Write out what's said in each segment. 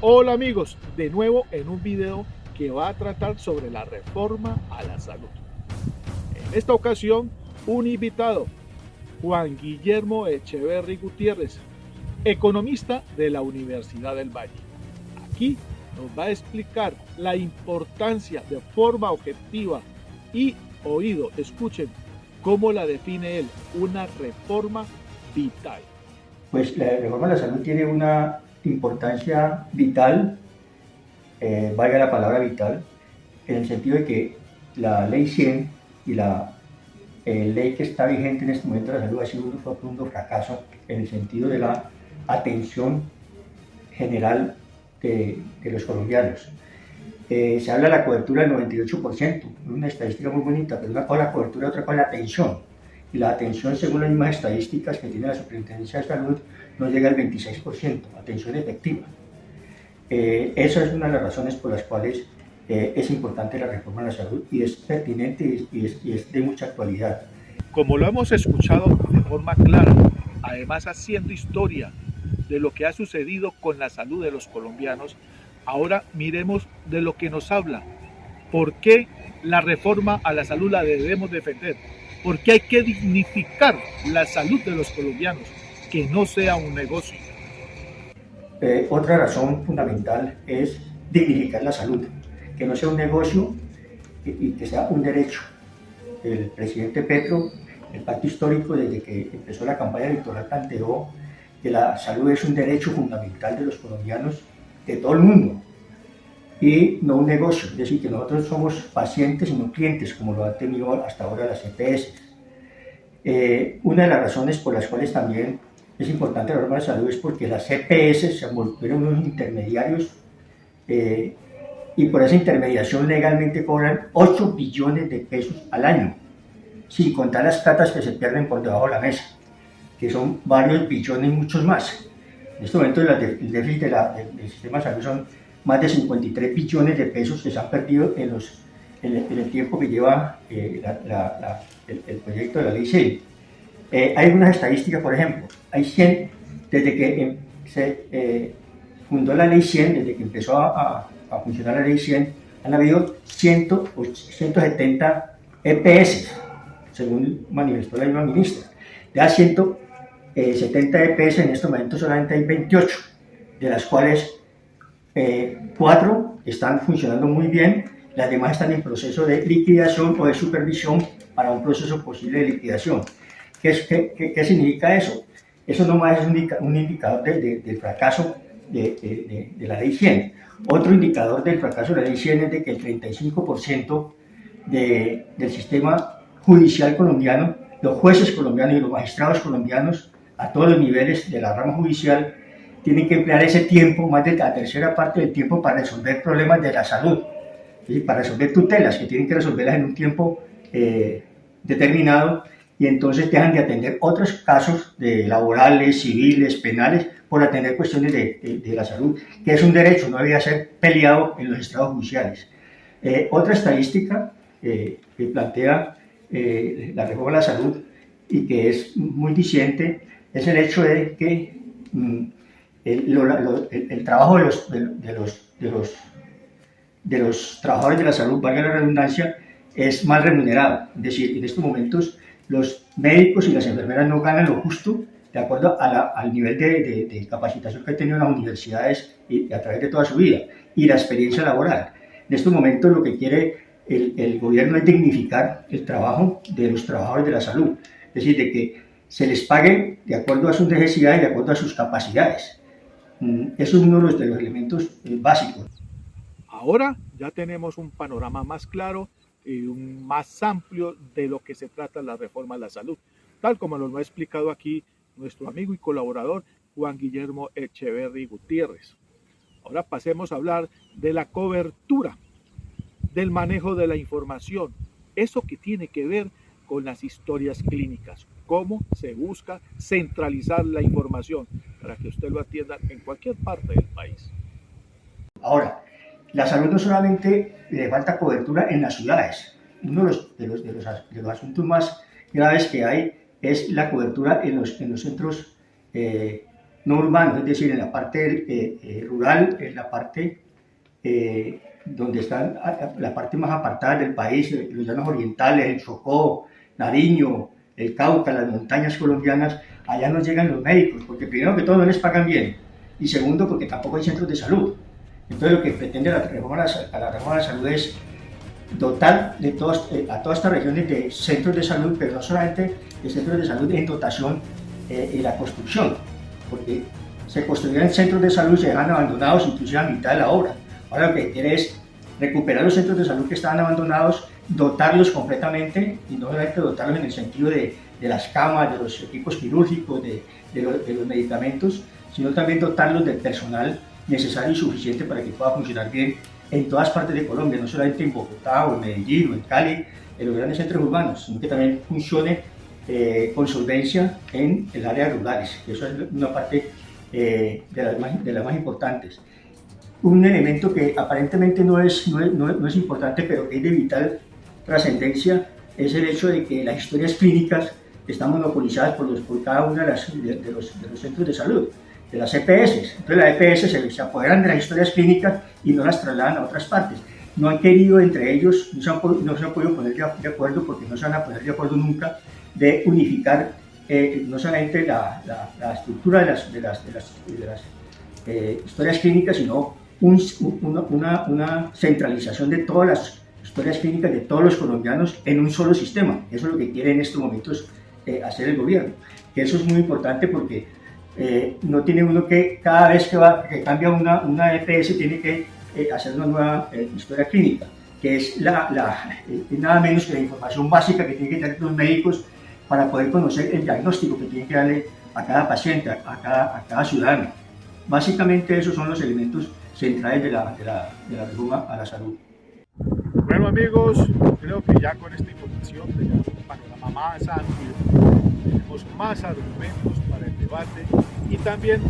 Hola amigos, de nuevo en un video que va a tratar sobre la reforma a la salud. En esta ocasión, un invitado, Juan Guillermo Echeverry Gutiérrez, economista de la Universidad del Valle. Aquí nos va a explicar la importancia de forma objetiva y oído, escuchen cómo la define él, una reforma vital. Pues la reforma de la salud tiene una importancia vital, valga la palabra vital, en el sentido de que la ley 100 y la ley que está vigente en este momento de la salud ha sido un rotundo fracaso en el sentido de la atención general de los colombianos. Se habla de la cobertura del 98%, una estadística muy bonita, pero una cosa es la cobertura, otra cosa es la atención. Y la atención, según las mismas estadísticas que tiene la Superintendencia de Salud, no llega al 26%, atención efectiva. Esa es una de las razones por las cuales es importante la reforma de la salud y es pertinente y es de mucha actualidad. Como lo hemos escuchado de forma clara, además haciendo historia de lo que ha sucedido con la salud de los colombianos, ahora miremos de lo que nos habla. ¿Por qué la reforma a la salud la debemos defender? ¿Por qué hay que dignificar la salud de los colombianos? Que no sea un negocio. Otra razón fundamental es dignificar la salud, que no sea un negocio y que sea un derecho. El presidente Petro, el pacto histórico, desde que empezó la campaña electoral, planteó que la salud es un derecho fundamental de los colombianos, de todo el mundo, y no un negocio. Es decir, que nosotros somos pacientes y no clientes, como lo han tenido hasta ahora las EPS. Una de las razones por las cuales también es importante la reforma de salud es porque las EPS se volvieron unos intermediarios y por esa intermediación legalmente cobran 8 billones de pesos al año, sin contar las platas que se pierden por debajo de la mesa, que son varios billones y muchos más. En este momento el déficit del sistema de salud son más de 53 billones de pesos que se han perdido en el tiempo que lleva el proyecto de la ley 100. Hay unas estadísticas, por ejemplo, hay 100, desde que se fundó la ley 100, desde que empezó a funcionar la ley 100, han habido 170 EPS, según manifestó la misma ministra. De las 170 EPS, en este momento solamente hay 28, de las cuales 4 están funcionando muy bien, las demás están en proceso de liquidación o de supervisión para un proceso posible de liquidación. ¿Qué significa eso? Eso nomás es un indicador del fracaso de la ley 100. Otro indicador del fracaso de la ley 100 es de que el 35% del sistema judicial colombiano, los jueces colombianos y los magistrados colombianos, a todos los niveles de la rama judicial, tienen que emplear ese tiempo, más de la tercera parte del tiempo, para resolver problemas de la salud, ¿sí? Para resolver tutelas que tienen que resolverlas en un tiempo determinado, y entonces dejan de atender otros casos de laborales, civiles, penales, por atender cuestiones de la salud, que es un derecho, no debía ser peleado en los estados judiciales. Otra estadística que plantea la reforma de la salud y que es muy diciente es el hecho de que el trabajo de los trabajadores de la salud, valga la redundancia, es mal remunerado. Es decir, en estos momentos los médicos y las enfermeras no ganan lo justo de acuerdo al nivel de capacitación que han tenido en las universidades y a través de toda su vida y la experiencia laboral. En estos momentos lo que quiere el gobierno es dignificar el trabajo de los trabajadores de la salud, es decir, de que se les pague de acuerdo a sus necesidades y de acuerdo a sus capacidades. Eso es uno de los elementos básicos. Ahora ya tenemos un panorama más claro y más amplio de lo que se trata la reforma a la salud, tal como nos lo ha explicado aquí nuestro amigo y colaborador Juan Guillermo Echeverry Gutiérrez. Ahora pasemos a hablar de la cobertura, del manejo de la información, eso que tiene que ver con las historias clínicas, cómo se busca centralizar la información para que usted lo atienda en cualquier parte del país. Ahora, la salud no solamente le falta cobertura en las ciudades. Uno de los asuntos más graves que hay es la cobertura en los centros no urbanos, es decir, en la parte rural, en la parte donde está la parte más apartada del país, los llanos orientales, el Chocó, Nariño, el Cauca, las montañas colombianas, allá no llegan los médicos, porque primero que todo no les pagan bien, y segundo porque tampoco hay centros de salud. Entonces lo que pretende la reforma a la reforma de la salud es dotar de a todas estas regiones de centros de salud, pero no solamente de centros de salud en dotación y la construcción, porque se construían centros de salud y se dejan abandonados inclusive a mitad de la obra. Ahora lo que quiere es recuperar los centros de salud que estaban abandonados, dotarlos completamente, y no solamente dotarlos en el sentido de las camas, de los equipos quirúrgicos, de los medicamentos, sino también dotarlos del personal necesario y suficiente para que pueda funcionar bien en todas partes de Colombia, no solamente en Bogotá o en Medellín o en Cali, en los grandes centros urbanos, sino que también funcione con solvencia en el área rurales. Eso es una parte de las más importantes. Un elemento que aparentemente no es importante, pero que es de vital trascendencia, es el hecho de que las historias clínicas están monopolizadas por cada uno de los centros de salud, de las EPS. Entonces las EPS se apoderan de las historias clínicas y no las trasladan a otras partes. No han querido entre ellos, no se han podido poner de acuerdo, porque no se van a poner de acuerdo nunca, de unificar no solamente la estructura de las historias clínicas, sino una centralización de todas las historias clínicas de todos los colombianos en un solo sistema. Eso es lo que quiere en estos momentos hacer el gobierno. Que eso es muy importante porque no tiene uno que cada vez que cambia una EPS tiene que hacer una nueva historia clínica, que es nada menos que la información básica que tienen que tener los médicos para poder conocer el diagnóstico que tienen que darle a cada paciente, a cada ciudadano. Básicamente esos son los elementos centrales de la reforma a la salud. Bueno amigos, creo que ya con esta información tenemos un panorama más amplio, tenemos más argumentos para el debate y también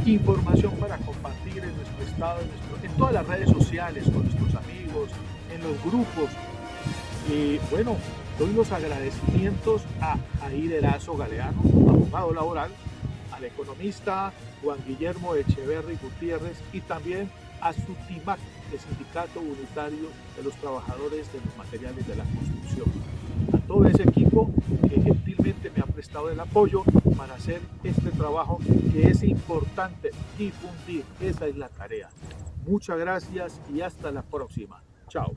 información para compartir en nuestro estado, en todas las redes sociales, con nuestros amigos, en los grupos. Y bueno, doy los agradecimientos a Jair Erazo Galeano, abogado laboral, al economista Juan Guillermo Echeverry Gutiérrez y también a SUTIMAC, el Sindicato Unitario de los Trabajadores de los Materiales de la Construcción. A todo ese equipo que gentilmente me ha prestado el apoyo para hacer este trabajo que es importante difundir. Esa es la tarea. Muchas gracias y hasta la próxima. Chao.